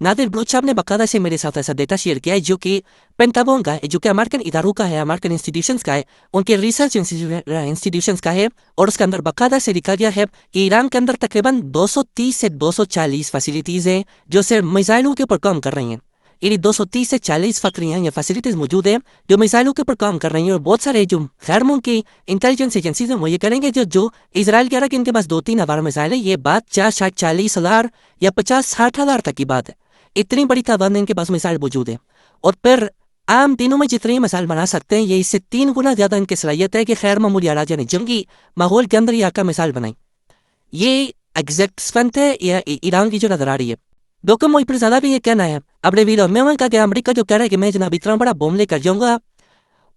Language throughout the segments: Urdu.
نادر بلوچ صاحب نے باقاعدہ سے میرے ساتھ ایسا ڈیٹا شیئر کیا ہے جو کہ پینٹاگون کا ہے، جو کہ امریکن اداروں کا ہے، امریکن انسٹیٹیوشنز کا ہے، ان کے ریسرچ انسٹیٹیوشنز کا ہے، اور اس کے اندر باقاعدہ سے لکھا گیا ہے کہ ایران کے اندر تقریباً 230 سے 240 فیسلٹیز ہیں جو صرف میزائلوں کے اوپر کام کر رہی ہیں۔ یعنی 230 سے 40 فیکٹریاں یا فیسلٹیز موجود ہیں جو میزائلوں کے اوپر کام کر رہی ہیں، اور بہت سارے جو غیر ملکی انٹیلیجنس ایجنسیز ہیں وہ یہ کریں گے جو اسرائیل کہہ رہا ہے کہ ان کے پاس 2-3 ہزار میزائل ہے، یہ بات 40,000 یا 50-60,000 تک کی بات ہے۔ اتنی بڑی تعداد میں ان کے پاس میزائل موجود ہے، اور پھر عام دنوں میں جتنے میزائل بنا سکتے ہیں یہ اس سے 3 گنا زیادہ ان کی صلاحیت ہے کہ خیر معمولی آلات یعنی جنگی ماحول کے اندر یہ آکا میزائل بنائیں۔ یہ ایگزیکٹ اسٹرینتھ ہے یا ایران کی جو نظر آ رہی ہے۔ ڈاکٹر محب زادہ بھی یہ کہنا ہے اپنے ویڈیو میں کہا کہ امریکہ جو کہہ رہا ہے کہ میں جناب اتنا بڑا بوم لے کر جاؤں گا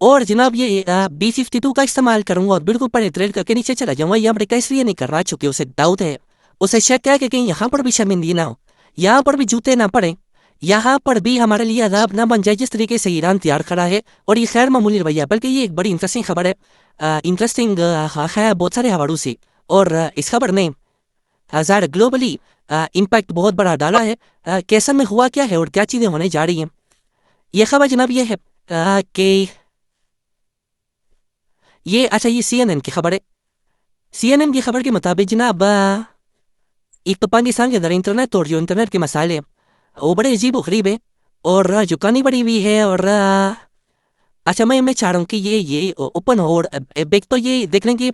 اور جناب یہ B-52 کا استعمال کروں گا اور بالکل پینیٹریٹ کر کے نیچے چلا جاؤں گا، یہ امریکہ اس لیے نہیں کر رہا چونکہ اسے ڈاؤٹ ہے، اسے شک ہے کہ کہیں یہاں پر بھی شرمندگی نہ ہو، یہاں پر بھی جوتے نہ پڑیں، یہاں پر بھی ہمارے لیے عذاب نہ بن جائے جس طریقے سے ایران تیار کھڑا ہے، اور یہ خیر معمولی رویہ ہے، بلکہ یہ ایک بڑی انٹرسٹنگ خبر ہے، انٹرسٹنگ ہے بہت سارے حوالوں سے، اور اس خبر نے ظاہر گلوبلی امپیکٹ بہت بڑا ڈالا ہے کہ اصل میں ہوا کیا ہے اور کیا چیزیں ہونے جا رہی ہیں۔ یہ خبر جناب یہ ہے کہ یہ CNN کی خبر ہے۔ CNN کی خبر کے مطابق جناب ایک تو پاکستان کے اندر انٹرنیٹ اور جو انٹرنیٹ کے مسائل ہیں وہ بڑے عجیب و غریب ہیں، اور جو کہانی بڑی ہوئی ہے، اور میں چاہ رہا ہوں کہ یہ اوپن ہو، اور ایک تو یہ دیکھ لیں کہ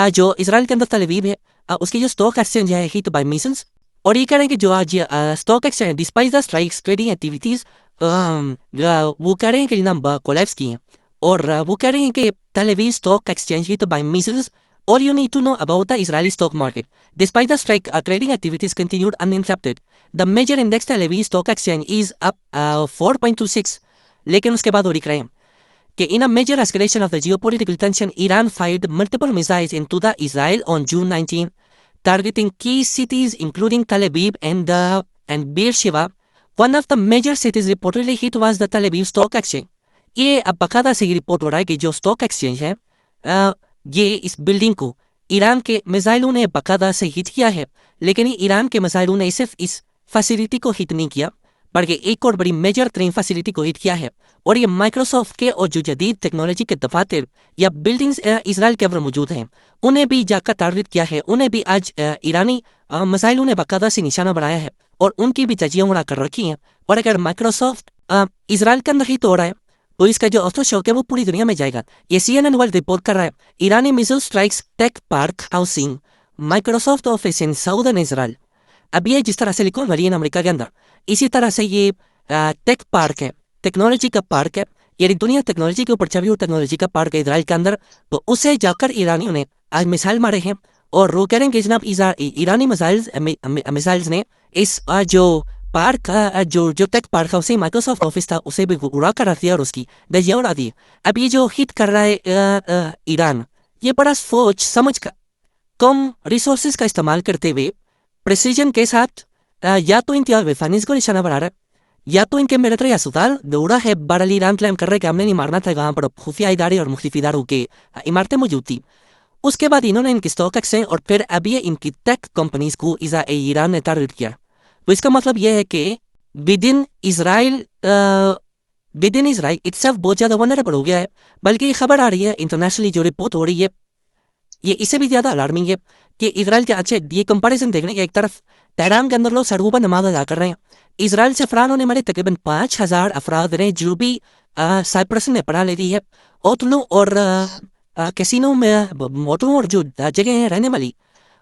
جو اسرائیل کے اندر تل ابیب ہے اس کی جو اسٹاک ایکسچینج ہے ہیٹ بائی میسلز، اور یہ کہہ رہے ہیں کہ جو آج stock exchange despite the strikes trading activities وہ کہہ رہے ہیں کہ جناب کولیپس کی ہیں، اور وہ کہہ رہے ہیں کہ Tel Aviv stock exchange hit by missiles all you need to know about the Israeli stock market. Despite the strike, trading activities continued uninterrupted. The major index Tel Aviv stock exchange is up 4.26. لیکن اس کے بعد وہ لکھ رہے ہیں کہ in a major escalation of the geopolitical tension, Iran fired multiple missiles into the Israel on June 19, targeting key cities including Tel Aviv and Beersheba. One of the major cities reportedly hit was the Tel Aviv stock exchange. یہ اب باقاعدہ سے رپورٹ ہو رہا ہے کہ جو اسٹاک ایکسچینج ہے یہ اس بلڈنگ کو ایران کے میزائلوں نے باقاعدہ سے ہٹ کیا ہے، لیکن ایران کے میزائلوں نے صرف اس فیسلٹی کو ہٹ نہیں کیا بلکہ ایک اور بڑی میجر ترین فیسلٹی کو ہٹ کیا ہے، اور یہ مائکروسافٹ کے اور جو جدید ٹیکنالوجی کے دفاتر یا بلڈنگز اسرائیل کے اندر موجود ہیں انہیں بھی جا کر ٹارگٹ کیا ہے، انہیں بھی آج ایرانی میزائلوں نے باقاعدہ سے نشانہ بنایا ہے اور ان کی بھی تجزیہ اڑا کر رکھی ہیں۔ اور اگر مائکروسافٹ اسرائیل کے اندر ہی تو ہو رہا ہے تو اس کا جو آفٹر شوک ہے وہ پوری دنیا میں جائے گا۔ یہ CNN ورلڈ رپورٹ کر رہا ہے ایرانی missile strikes tech park housing Microsoft office in southern Israel. اب یہ جس طرح سے لکھو مرین امریکہ کے اندر، اسی طرح سے یہ ٹیک پارک ہے، ٹیکنالوجی کا پارک ہے، یعنی دنیا ٹیکنالوجی کے اوپر چوی ہوئی ٹیکنالوجی کا پارک ہے اسرائیل کے اندر، تو اسے جا کر ایرانیوں نے آج میزائل مارے ہیں، اور وہ کہہ رہے ہیں کہ جناب ایرانی میزائلز نے اس جو پارک جو ٹیک پارک ہاؤس مائکروسافٹ آفس تھا اسے بھی اڑا کر رکھ دیا اور اس کی دجیاں اڑا دی۔ اب یہ جو ہٹ کر رہا ہے ایران، یہ بڑا سوچ سمجھ کر کم ریسورسز کا استعمال کرتے ہوئے پریسیجن کے ساتھ یا تو انتہائی ویفانز کو نشانہ بنا رہا ہے یا تو ان کے ملٹری اسپتال دوڑا ہے۔ بہرحال ایران کلیم کر رہے کہ ہم نے نہیں مارنا تھا، وہاں پر خفیہ ادارے اور مختلف اداروں کے عمارتیں موجود تھیں۔ اس کے بعد انہوں نے ان کی اسٹاک ایکسچینج اور پھر اب یہ ان کی ٹیک کمپنیز کو ایران نے ٹارگٹ کیا۔ تو اس کا مطلب یہ ہے کہ ود ان اسرائیل اٹسیلف بہت زیادہ ونریبل ہو گیا ہے، بلکہ یہ خبر آ رہی ہے انٹرنیشنلی جو رپورٹ ہو رہی ہے یہ اسے بھی زیادہ الارمنگ ہے کہ اسرائیل کے اچھے یہ کمپیریزن دیکھنے کے ایک طرف تہران کے اندر لوگ سڑکوں پر نماز ادا کر رہے ہیں، اسرائیل سے افراد ہونے والے تقریباً 5,000 افراد نے جنوبی سائپرس میں پناہ لے لی ہے، اوتلو اور کیسینو میں موٹروں اور جو جگہ ہیں رہنے والی،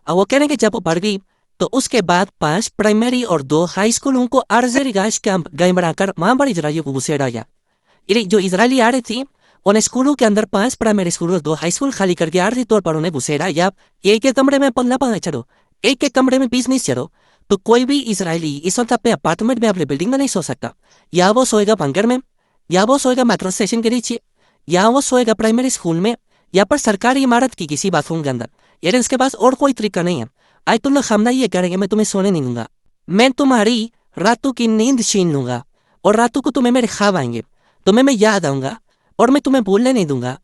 وہ کہہ رہے ہیں کہ جب وہ بڑھ گئی تو اس کے بعد 5 پرائمری اور 2 ہائی اسکولوں کو عرضی رہائش کیمپ گائیں بنا کر وہاں بڑی اسرائیلیوں کو گھسیڑا گیا۔ یعنی جو اسرائیلی آ رہی تھی انہیں اسکولوں کے اندر 5 پرائمری اسکول اور 2 ہائی اسکول خالی کر کے عارضی طور پر انہیں گھسیڑا، یا ایک ایک کمرے میں 15 چلو، ایک ایک کمرے میں 20 چلو، تو کوئی بھی اسرائیلی اس وقت اپنے اپارٹمنٹ میں اپنے بلڈنگ میں نہیں سو سکتا، یا وہ سوئے گا بنکر میں، یا وہ سوئے گا میٹرو اسٹیشن کے نیچے، یا وہ سوئے گا پرائمری اسکول میں، یا پر سرکاری عمارت کی کسی باتھ روم کے اندر، یعنی اس کے پاس اور کوئی طریقہ نہیں ہے۔ آیت اللہ خامنہ یہ کہہ رہے ہیں میں تمہیں سونے نہیں دوں گا، میں تمہاری راتوں کی نیند چھین لوں گا، اور راتوں کو تمہیں میرے خواب آئیں گے، تمہیں میں یاد آؤں گا اور میں تمہیں بھولنے نہیں دوں گا۔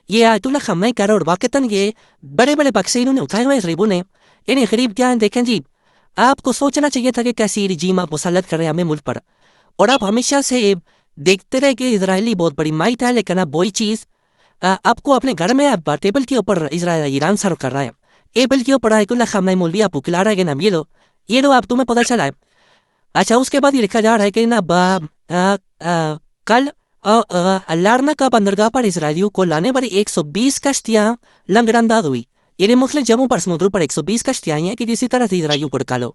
یہ آیت اللہ خامنہ کہہ رہا ہے، اور واقعتاً یہ بڑے بڑے بکسے انہوں نے اٹھائے ہوئے غریبوں نے، یعنی غریب کیا ہیں دیکھیں جی، آپ کو سوچنا چاہیے تھا کہ کیسی رجیم آپ مسلط کر رہے ہیں ہمیں ملک پر، اور آپ ہمیشہ سے دیکھتے رہے کہ اسرائیلی بہت بڑی مائٹ ہے، لیکن اب وہی چیز آپ کو اپنے گھر میں اب ٹیبل کے اوپر ایران سرو کر رہا ہے، ٹیبل کے اوپر آیت اللہ خامنہ ای مولوی آپ کو کھلا رہا ہے کہ نا یہ لو آپ تمہیں پتہ چلا ہے۔ اچھا اس کے بعد یہ لکھا جا رہا ہے کہ نا کل لارنا کا بندرگاہ پر اسرائیلیوں کو لانے والی 120 کشتیاں لنگر انداز ہوئی، یعنی مختلف جگہوں پر سمندر پر 120 کشتیاں آئی ہیں کہ جسی طرح سے اسرائیلیوں کو ڈکالو،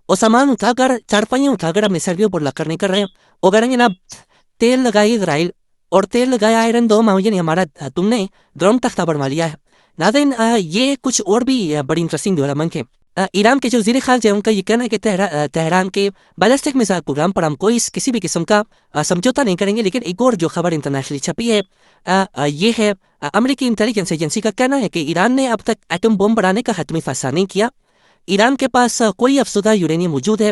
اور سامان اٹھا کر چارپائیاں اٹھا کر اپنے سردیوں پر لگ کر نہیں کر رہے ہیں، وہ کریں گے نا تیل لگائی اسرائیل اور تیل لگایا آئرن دوم، یعنی ہمارا تم نے ڈرون تختہ بنوا لیا ہے۔ ناظرین یہ کچھ اور بھی بڑی انٹرسٹنگ ڈیولپمنٹ ہے۔ ایران کے جو وزیر خارجہ ہیں ان کا یہ کہنا ہے کہ تہران کے بیلسٹک میزائل پروگرام پر ہم کوئی کسی بھی قسم کا سمجھوتا نہیں کریں گے، لیکن ایک اور جو خبر انٹرنیشنلی چھپی ہے یہ ہے امریکی انٹیلیجنس ایجنسی کا کہنا ہے کہ ایران نے اب تک ایٹم بم بنانے کا حتمی فیصلہ نہیں کیا، ایران کے پاس کوئی افزودہ یورینیم موجود ہے،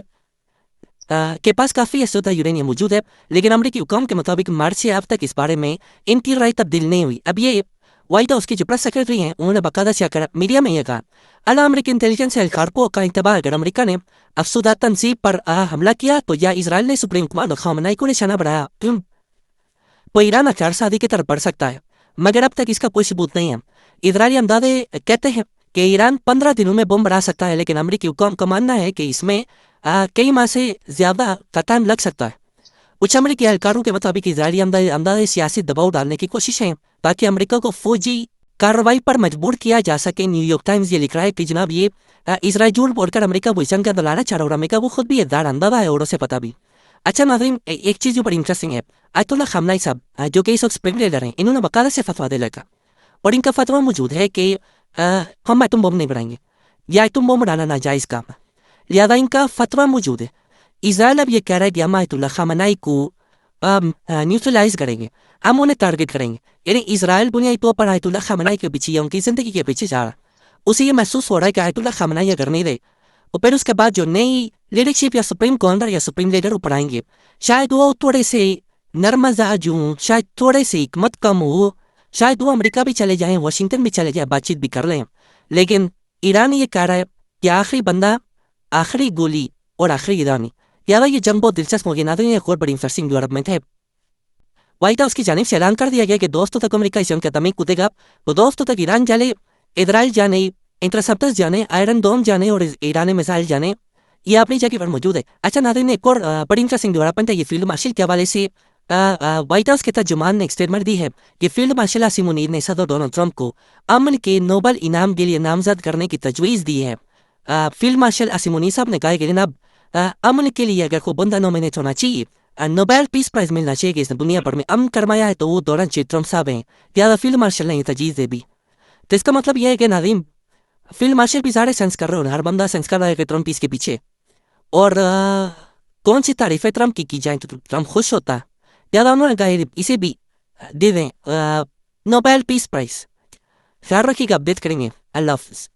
کافی افزودہ یورینیم موجود ہے، لیکن امریکی حکام کے مطابق مارچ سے اب تک اس بارے میں ان کی رائے تبدیل نہیں ہوئی۔ اب یہ وائٹ ہاؤس کی جو پریس سیکرٹری ہیں انہوں نے باقاعدہ سے میڈیا میں یہ کہا اعلیٰ امریکی انٹیلیجنس اہلکار کو کا انتباہ اگر امریکہ نے افزودہ تنصیب پر حملہ کیا تو یا اسرائیل نے سپریم کمانڈر خامنہ کو نشانہ بنایا تو ایران ہتھیار سازی کی طرف بڑھ سکتا ہے، مگر اب تک اس کا کوئی ثبوت نہیں ہے۔ اسرائیلی اندازے کہتے ہیں کہ ایران 15 دنوں میں بم بنا سکتا ہے، لیکن امریکی حکام کا ماننا ہے کہ اس میں کئی ماہ سے زیادہ کا ٹائم لگ سکتا ہے۔ کچھ امریکی اہلکاروں کے مطابق اسرائیلی اندازے سیاسی دباؤ ڈالنے کی کوششیں تاکہ امریکہ کو فوجی کارروائی پر مجبور کیا جا سکے۔ نیو یارک ٹائمز یہ لکھ رہا ہے کہ جناب یہ اسرائیل جھوٹ بول کر امریکہ وہ جنگ کا دلانا چاہ رہا ہے اور امریکہ وہ خود بھی ادار اندازہ ہے اور اسے پتہ بھی۔ اچھا ناظرین ایک چیز جو بڑی انٹرسٹنگ ہے، آیت اللہ خامنہ ای صاحب جو کہ اس وقت سپریم لیڈر ہیں، انہوں نے باقاعدہ سے فتویٰ دے لگا اور ان کا فتویٰ موجود ہے کہ ہم ایٹم بم نہیں بنائیں گے یا ایٹم بم بنانا ناجائز کام ہے، لہٰذا ان کا فتویٰ موجود ہے۔ اسرائیل اب یہ کہہ رہا ہے کہ ہم آیت اللہ خامنہ ای کو نیوٹرلائز کریں گے، ہم انہیں ٹارگٹ کریں گے، یعنی اسرائیل بنیادی طور پر آیت اللہ خامنہ ای کے پیچھے یا ان کی زندگی کے پیچھے جا رہا ہے۔ اسے یہ محسوس ہو رہا ہے کہ آیت اللہ خامنہ ای اگر نہیں رہے اور پھر اس کے بعد جو نئی لیڈرشپ یا سپریم کمانڈر یا سپریم لیڈر اوپر آئیں گے شاید وہ تھوڑے سے نرم مزاج ہوں، شاید تھوڑے سے حکمت کم ہو، شاید وہ امریکہ بھی چلے جائیں، واشنگٹن بھی چلے جائیں، بات چیت بھی کر لیں، لیکن ایران یہ کہہ رہا ہے کہ آخری بندہ، آخری گولی اور آخری ایرانی۔ لہٰذا یہ جنگ بہت دلچسپ ہوگی۔ ناظرین ایک اور بڑی انٹرسٹنگ ڈیولپمنٹ ہے، وائٹ ہاؤس کی جانب سے اعلان کر دیا گیا کہ دوستوں تک امریکہ اس جنگ کا دمیں کودے گا، وہ دوستوں تک ایران جانے، اسرائیل جانے، انٹرسپٹرز جانے، آئرن دوم جانے اور ایرانی میزائل جانے، یہ اپنی جگہ پر موجود ہے۔ اچھا ناظرین ایک اور بڑی انٹرسٹنگ ڈیولپمنٹ ہے، یہ فیلڈ مارشل کے حوالے سے وائٹ ہاؤس کے ترجمان نے ایک اسٹیٹمنٹ دی ہے کہ فیلڈ مارشل عاصم منیر نے صدر ڈونلڈ ٹرمپ کو امن کے نوبل انعام کے لیے نامزد کرنے کی تجویز دی ہے۔ فیلڈ مارشل عاصم منیر صاحب نے کہا کہ جناب امن کے لیے اگر کوئی بندہ نومینیٹ ہونا چاہیے، نوبل پیس پرائز ملنا چاہیے کہ اس نے دنیا بھر میں امن کروایا ہے تو وہ ڈونلڈ جے ٹرمپ صاحب ہیں، لہٰذا فیلڈ مارشل نے یہ تجویز دے دی۔ تو اس کا مطلب یہ ہے کہ ناظرین فیلڈ مارشل بھی سارے سینس کر رہے ہو، ہر بندہ سینس کر رہا ہے کہ ٹرمپ اس کے پیچھے، اور کون سی تعریفیں ٹرمپ کی جائیں تو ٹرمپ خوش ہوتا ہے، لہٰذا انہوں نے کہا اسے بھی دے دیں نوبل پیس پرائز۔ خیال رکھیے گا، اپڈیٹ کریں گے۔ اللہ حافظ۔